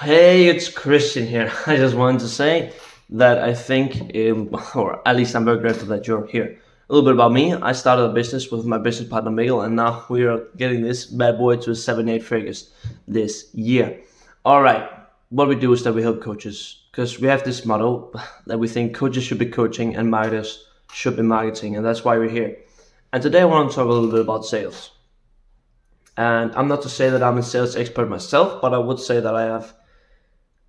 Hey, it's Christian here. I just wanted to say that I think, or at least I'm very grateful that you're here. A little bit about me. I started a business with my business partner Miguel, and now we are getting this bad boy to 7, 8 figures this year. All right, what we do is that we help coaches because we have this model that we think coaches should be coaching and marketers should be marketing, and that's why we're here. And today I want to talk a little bit about sales. And I'm not to say that I'm a sales expert myself, but I would say that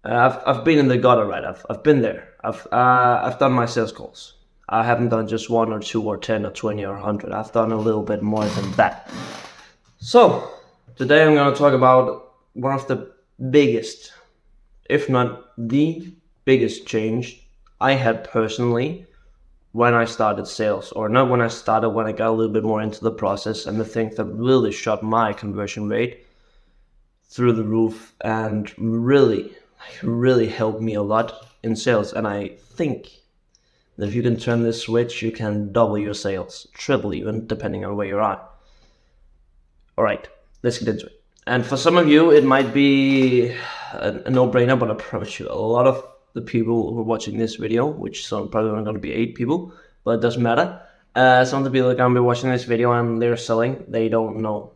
I've been in the gutter, right? I've been there. I've done my sales calls. I haven't done just one or two or 10 or 20 or 100. I've done a little bit more than that. So today I'm going to talk about one of the biggest, if not the biggest change I had personally when I started sales, or not when I started, when I got a little bit more into the process, and the thing that really shot my conversion rate through the roof and really helped me a lot in sales. And I think that if you can turn this switch, you can double your sales, triple even, depending on where you're at. All right, let's get into it. And for some of you, it might be a no-brainer, but I promise you, a lot of the people who are watching this video, which some probably not going to be 8 people, but it doesn't matter. Some of the people that are going to be watching this video and they're selling, they don't know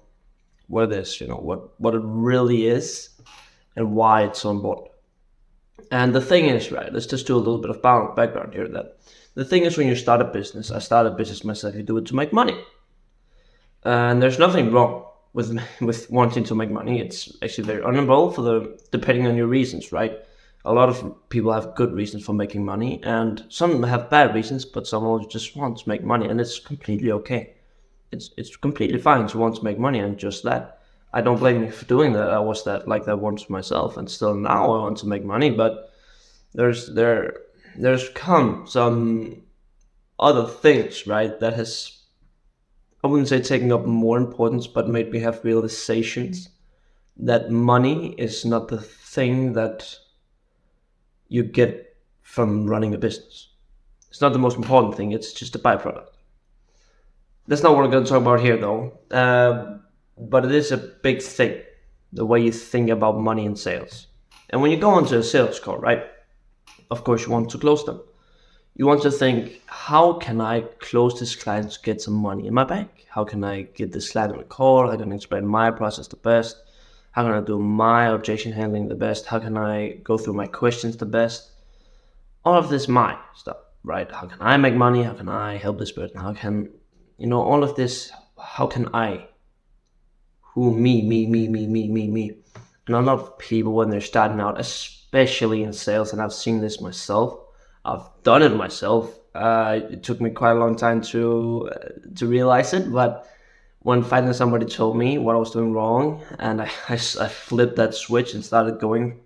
what it is, what it really is and why it's so important. And the thing is, right, let's just do a little bit of background here. That the thing is, when you start a business, I started a business myself, you do it to make money. And there's nothing wrong with wanting to make money. It's actually very honorable depending on your reasons, right? A lot of people have good reasons for making money, and some have bad reasons, but some will just want to make money, and it's completely okay. It's completely fine to want to make money, and just that. I don't blame you for doing that. I was that once myself, and still now I want to make money. But there's come some other things, right? That has, I wouldn't say taken up more importance, but made me have realizations that money is not the thing that you get from running a business. It's not the most important thing. It's just a byproduct. That's not what we're going to talk about here, though. But it is a big thing, the way you think about money and sales. And when you go into a sales call, right, of course you want to close them. You want to think, how can I close this client to get some money in my bank? How can I get this client on a call? How can I explain my process the best? How can I do my objection handling the best? How can I go through my questions the best? All of this my stuff, right? How can I make money? How can I help this person? How can, all of this, how can I? Who, me. And a lot of people, when they're starting out, especially in sales, and I've seen this myself, I've done it myself. It took me quite a long time to realize it, but when finally somebody told me what I was doing wrong, and I flipped that switch and started going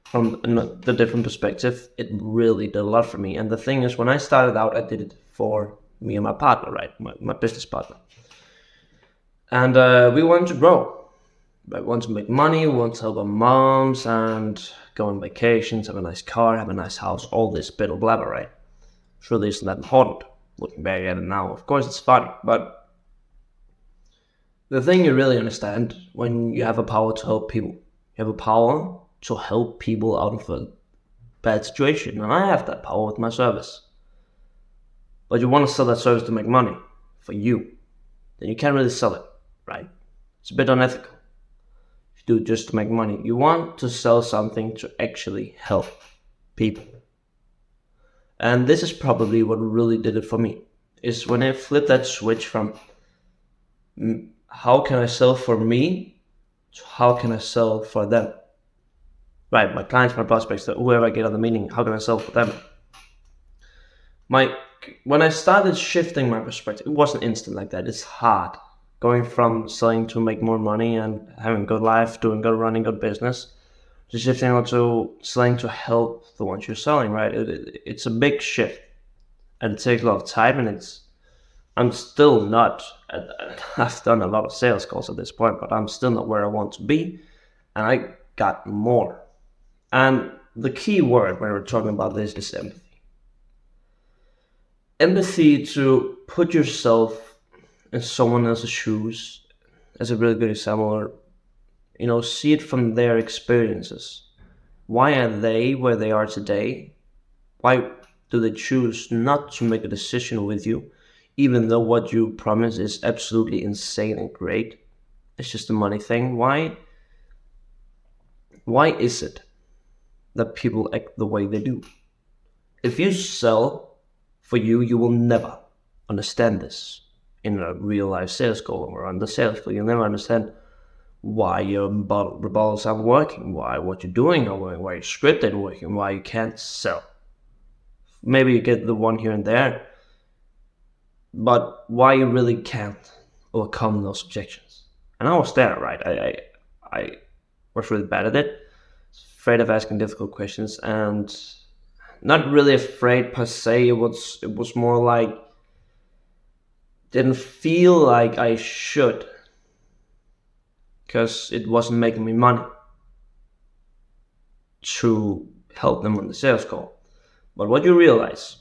from the different perspective, it really did a lot for me. And the thing is, when I started out, I did it for me and my partner, right? My business partner. And we want to grow. We want to make money, we want to help our moms and go on vacations, have a nice car, have a nice house, all this bit of blabber, right? Surely isn't that important. Looking back at it now, of course it's fun, but the thing you really understand when you have a power to help people, you have a power to help people out of a bad situation, and I have that power with my service. But you want to sell that service to make money for you, then you can't really sell it, right? It's a bit unethical. If you do it just to make money, you want to sell something to actually help people. And this is probably what really did it for me, is when I flipped that switch from how can I sell for me to how can I sell for them. Right, my clients, my prospects, whoever I get on the meeting, how can I sell for them? When I started shifting my perspective, it wasn't instant like that. It's hard. Going from selling to make more money and having good life, doing good, running good business, to shifting onto selling to help the ones you're selling, right? It's a big shift, and it takes a lot of time, and I'm still not, I've done a lot of sales calls at this point, but I'm still not where I want to be, and I got more. And the key word when we're talking about this is empathy. Empathy to put yourself in someone else's shoes, as a really good example, or see it from their experiences. Why are they where they are today? Why do they choose not to make a decision with you, even though what you promise is absolutely insane and great? It's just a money thing. Why is it that people act the way they do? If you sell for you, you will never understand this in a real life sales call or on the sales call. You'll never understand why your rebuttals aren't working, why what you're doing are working, why your script ain't working, why you can't sell. Maybe you get the one here and there, but why you really can't overcome those objections. And I was there, right? I was really bad at it, afraid of asking difficult questions, and not really afraid per se. It was more like didn't feel like I should, because it wasn't making me money to help them on the sales call. But what you realize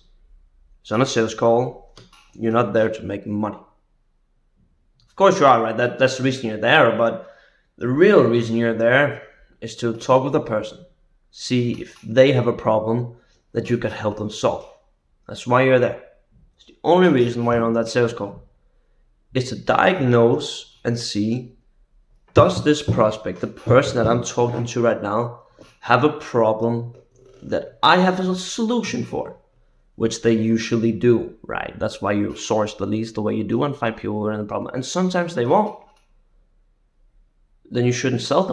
is on a sales call, you're not there to make money. Of course you are, right? That's the reason you're there, but the real reason you're there is to talk with a person, see if they have a problem that you can help them solve. That's why you're there. It's the only reason why you're on that sales call. Is to diagnose and see, does this prospect, the person that I'm talking to right now, have a problem that I have a solution for? Which they usually do, right? That's why you source the leads the way you do and find people who are in the problem. And sometimes they won't. Then you shouldn't sell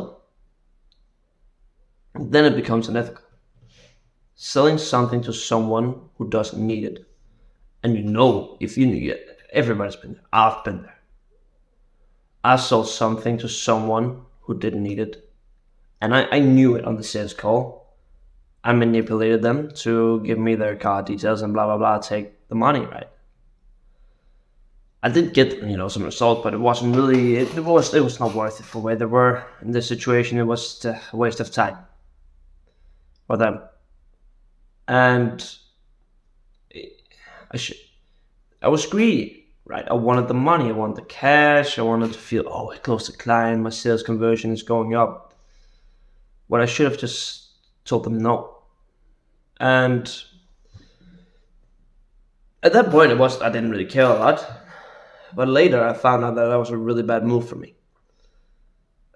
them. Then it becomes unethical. Selling something to someone who doesn't need it. And if you need it, everybody's been there. I've been there. I sold something to someone who didn't need it. And I knew it on the sales call. I manipulated them to give me their card details and blah, blah, blah, take the money, right? I did get, some results, but it wasn't really, it was not worth it for where they were in this situation. It was a waste of time for them. And I was greedy, right? I wanted the money, I wanted the cash, I wanted to feel, I closed the client, my sales conversion is going up. What I should have just told them no. And at that point, I didn't really care a lot. But later I found out that was a really bad move for me.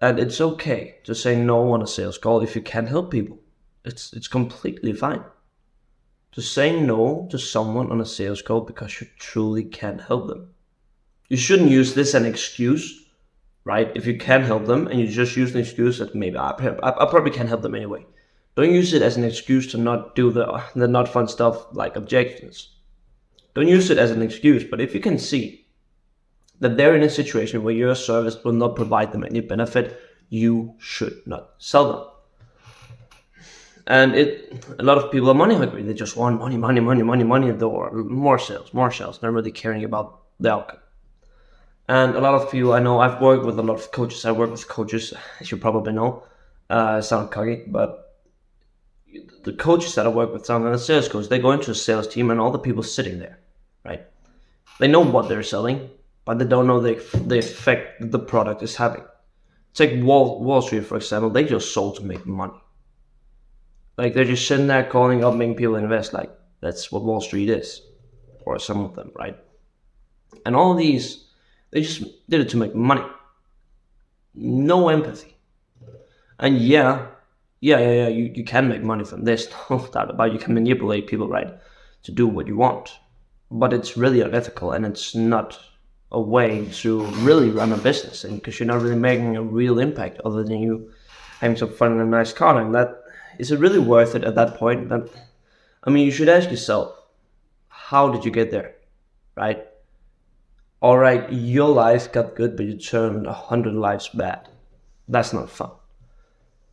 And it's okay to say no on a sales call if you can't help people. It's completely fine to say no to someone on a sales call because you truly can't help them. You shouldn't use this as an excuse, right? If you can't help them and you just use an excuse that maybe I probably can't help them anyway. Don't use it as an excuse to not do the not fun stuff like objections. Don't use it as an excuse, but if you can see that they're in a situation where your service will not provide them any benefit, you should not sell them. And a lot of people are money hungry. They just want money, or more sales, not really caring about the outcome. And a lot of people I know, I've worked with a lot of coaches. I work with coaches, as you probably know. Sound cocky, but the coaches that I work with, some of the sales coaches, they go into a sales team and all the people sitting there, right? They know what they're selling, but they don't know the effect that the product is having. Take Wall Street, for example. They just sold to make money. Like, they're just sitting there calling up, making people invest. Like, that's what Wall Street is. Or some of them, right? And all these, they just did it to make money. No empathy. And you can make money from this, no doubt about it. You can manipulate people, right, to do what you want. But it's really unethical, and it's not a way to really run a business, and because you're not really making a real impact other than you having some fun and a nice car. And that, is it really worth it at that point? You should ask yourself, how did you get there, right? All right, your life got good, but you turned 100 lives bad. That's not fun.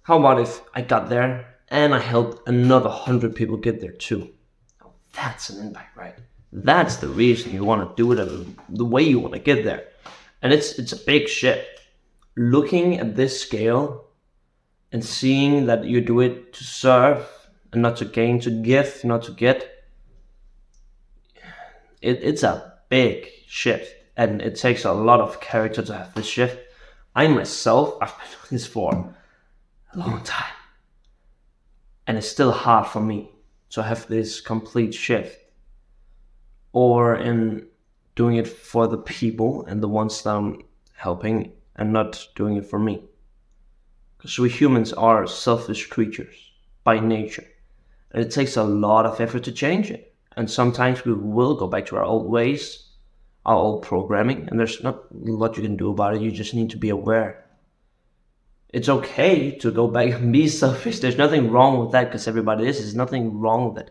How about if I got there and I helped another 100 people get there too? That's an impact, right? That's the reason you want to do it, the way you want to get there. And it's a big shift. Looking at this scale and seeing that you do it to serve and not to gain, to give, not to get. It's a big shift, and it takes a lot of character to have this shift. I myself, I've been doing this for a long time. and it's still hard for me to have this complete shift, or in doing it for the people and the ones that I'm helping and not doing it for me. Because we humans are selfish creatures by nature, and it takes a lot of effort to change it. And sometimes we will go back to our old ways, our old programming, and there's not a lot you can do about it. You just need to be aware. It's okay to go back and be selfish. There's nothing wrong with that, because everybody is. There's nothing wrong with it.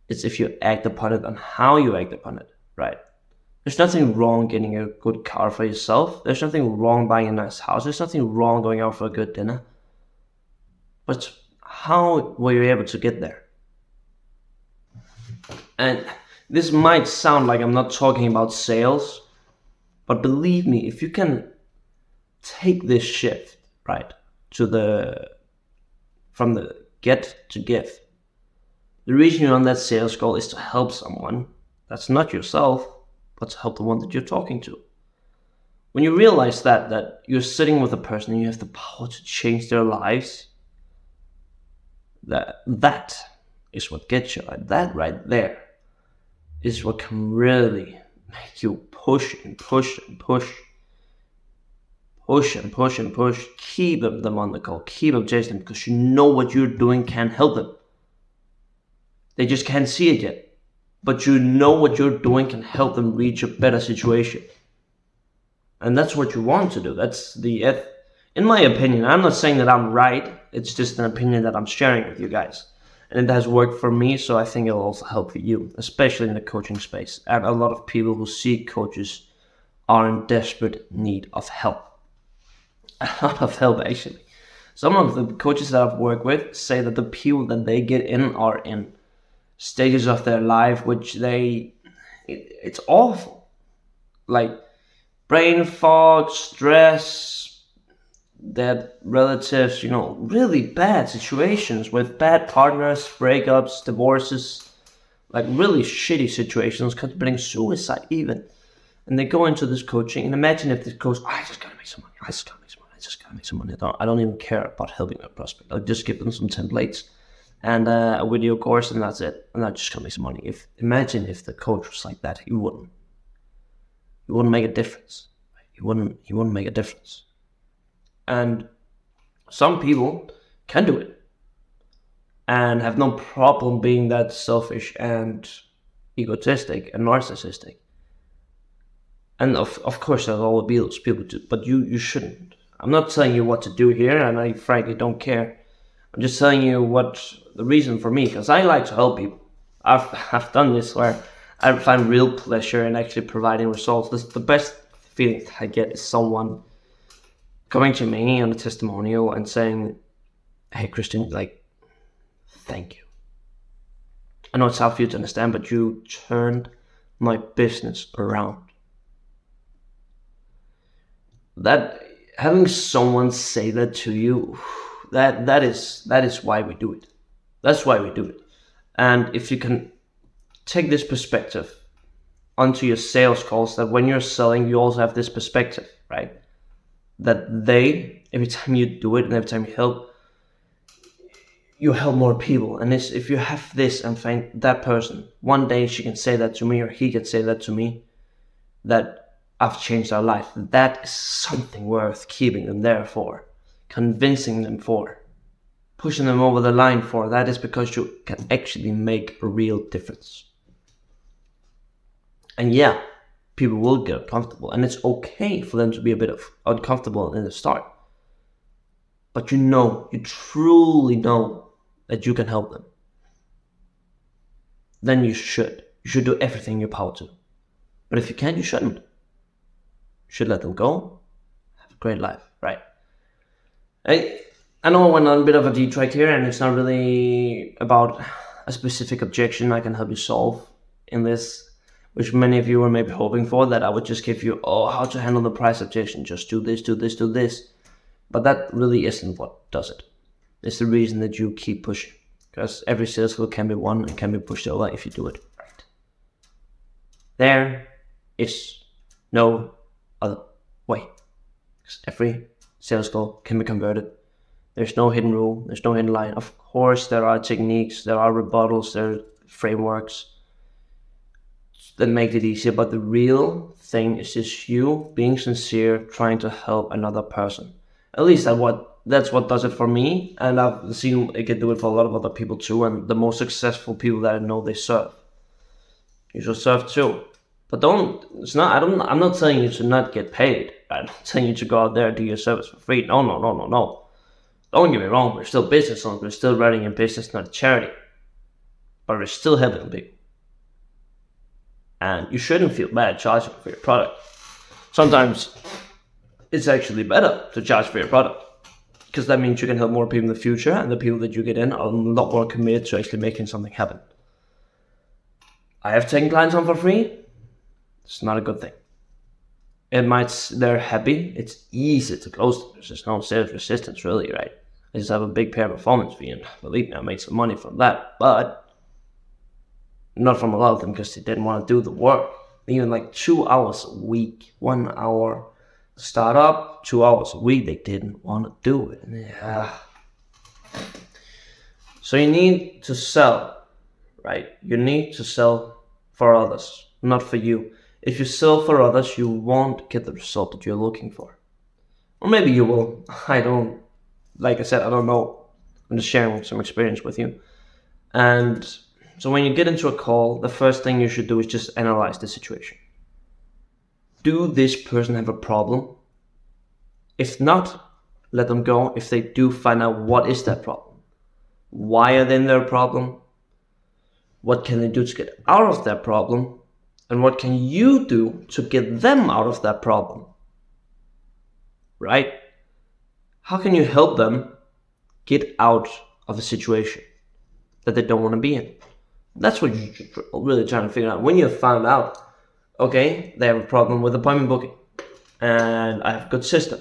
It's if you act upon it and how you act upon it, right? There's nothing wrong getting a good car for yourself. There's nothing wrong buying a nice house. There's nothing wrong going out for a good dinner. But how were you able to get there? And this might sound like I'm not talking about sales, but believe me, if you can take this shift, right, from the get to give, the reason you're on that sales call is to help someone that's not yourself, but to help the one that you're talking to. When you realize that you're sitting with a person and you have the power to change their lives, that is what gets you. That right there is what can really make you push and push and push. Push and push and push. Keep them on the call. Keep them chasing them, because you know what you're doing can help them. They just can't see it yet. But you know what you're doing can help them reach a better situation. And that's what you want to do. That's in my opinion. I'm not saying that I'm right. It's just an opinion that I'm sharing with you guys. And it has worked for me, so I think it'll also help for you, especially in the coaching space. And a lot of people who seek coaches are in desperate need of help. A lot of help, actually. Some of the coaches that I've worked with say that the people that they get in are in stages of their life which it's awful, like brain fog, stress, that relatives, really bad situations with bad partners, breakups, divorces, like really shitty situations, contemplating suicide even. And they go into this coaching, and imagine if this coach, I just gotta make some money, I just gotta make some money. I don't even care about helping a prospect. I'll just give them some templates and a video course, and that's it. And I'm just gonna make some money. Imagine if the coach was like that, he wouldn't make a difference. He wouldn't make a difference. And some people can do it and have no problem being that selfish and egotistic and narcissistic. And of course there'll always be those people too, but you shouldn't. I'm not telling you what to do here, and I frankly don't care. I'm just telling you what the reason for me, because I like to help people. I've done this where I find real pleasure in actually providing results. The best feeling I get is someone coming to me on a testimonial and saying, "Hey Christian, thank you. I know it's hard for you to understand, but you turned my business around." That having someone say that to you, that is why we do it. That's why we do it. And if you can take this perspective onto your sales calls, that when you're selling, you also have this perspective, right? That every time you do it and every time you help more people. And if you have this and find that person, one day she can say that to me, or he can say that to me, that I've changed our life. That is something worth keeping them there for, convincing them for, pushing them over the line for. That is because you can actually make a real difference. And yeah, people will get uncomfortable, and it's okay for them to be a bit uncomfortable in the start. But you truly know that you can help them. Then you should do everything in your power to. But if you can't, you shouldn't. You should let them go. Have a great life, right? I know I went on a bit of a detrack here, and it's not really about a specific objection I can help you solve in this, which many of you were maybe hoping for, that I would just give you, how to handle the price objection. Just do this, do this, do this. But that really isn't what does it. It's the reason that you keep pushing. Because every sales call can be won and can be pushed over if you do it right. There is no other way. Because every sales call can be converted. There's no hidden rule. There's no hidden line. Of course, there are techniques, there are rebuttals, there are frameworks that make it easier. But the real thing is just you being sincere, trying to help another person. At least that's what does it for me. And I've seen it can do it for a lot of other people too. And the most successful people that I know, they serve. You should serve too. But I'm not telling you to not get paid. I'm not telling you to go out there and do your service for free. No. Don't get me wrong, we're still business owners, we're still running a business, not a charity. But we're still helping people. And you shouldn't feel bad charging for your product. Sometimes it's actually better to charge for your product, because that means you can help more people in the future, and the people that you get in are a lot more committed to actually making something happen. I have taken clients on for free. It's not a good thing. They're happy. It's easy to close them. There's just no sales resistance really, right? I just have a big pair performance fee, and believe me, I made some money from that, but not from a lot of them because they didn't want to do the work. Even like 2 hours a week, 1 hour start up, 2 hours a week, they didn't want to do it. Yeah. So you need to sell, right? You need to sell for others, not for you. If you sell for others, you won't get the result that you're looking for. Or maybe you will. Like I said, I don't know. I'm just sharing some experience with you. And so when you get into a call, the first thing you should do is just analyze the situation. Do this person have a problem? If not, let them go. If they do, find out what is that problem. Why are they in their problem? What can they do to get out of that problem? And what can you do to get them out of that problem? Right? How can you help them get out of a situation that they don't want to be in? That's what you're really trying to figure out. When you found out, okay, they have a problem with appointment booking, and I have a good system,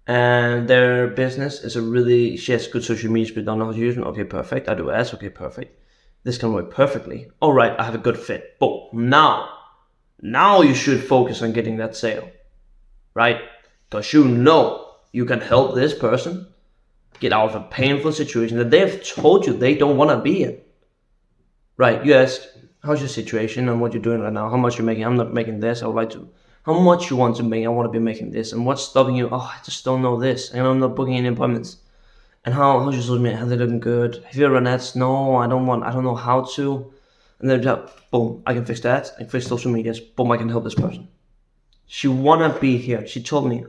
and their business is she has good social media, but don't know how to use them. Okay, perfect. I do ads. Okay, perfect. This can work perfectly. All right, I have a good fit. Boom. Now you should focus on getting that sale, right? Because you know you can help this person get out of a painful situation that they have told you they don't want to be in. Right? You ask, how's your situation and what you're doing right now? How much you're making? I'm not making this. I would like to. How much you want to make? I want to be making this. And what's stopping you? Oh, I just don't know this. And I'm not booking any appointments. And how's your social media? Are they looking good? Have you ever run ads? No, I don't know how to. And then boom, I can fix that. I can fix social medias. Boom, I can help this person. She wanna be here. She told me,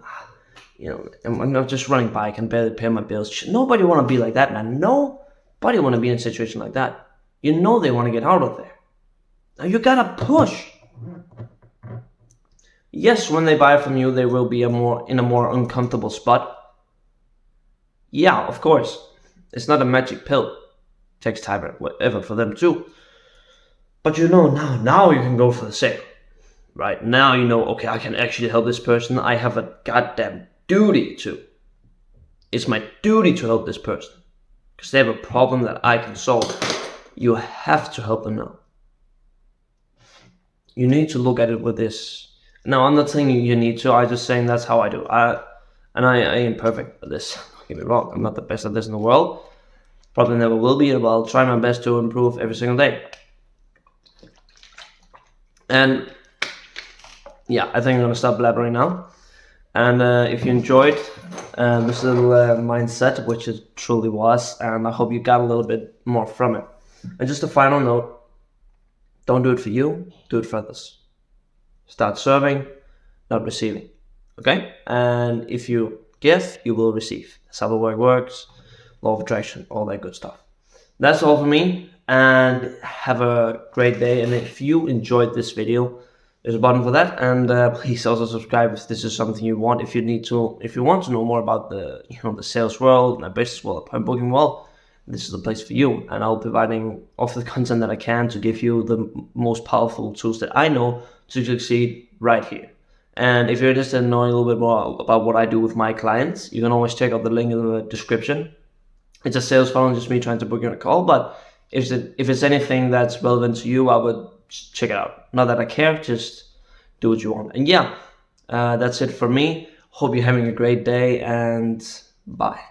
I'm not just running by. I can barely pay my bills. Nobody wanna be like that, man. Nobody wanna be in a situation like that. You know they wanna get out of there. Now you gotta push. Yes, when they buy from you, they will be in a more uncomfortable spot. Yeah, of course. It's not a magic pill. It takes time or whatever for them too. But now you can go for the sale. Right? Now you know, okay, I can actually help this person. I have a goddamn duty to. It's my duty to help this person. Because they have a problem that I can solve. You have to help them now. You need to look at it with this. Now, I'm not saying you need to. I'm just saying that's how I do. I ain't perfect at this. Don't get me wrong. I'm not the best at this in the world. Probably never will be, but I'll try my best to improve every single day. And yeah, I think I'm going to stop blabbering now. And if you enjoyed this little mindset, which it truly was, and I hope you got a little bit more from it. And just a final note, don't do it for you, do it for others. Start serving, not receiving. Okay? And if you give, you will receive. That's how the work works. Law of attraction, all that good stuff. That's all for me. And have a great day. And if you enjoyed this video, there's a button for that. And please also subscribe if this is something you want. If you want to know more about the sales world, the business world, appointment booking world, this is the place for you. And I'll be providing all the content that I can to give you the most powerful tools that I know to succeed right here. And if you're interested in knowing a little bit more about what I do with my clients, you can always check out the link in the description. It's a sales funnel, just me trying to book you on a call. But if it's anything that's relevant to you, I would check it out. Not that I care, just do what you want. And yeah, that's it for me. Hope you're having a great day, and bye.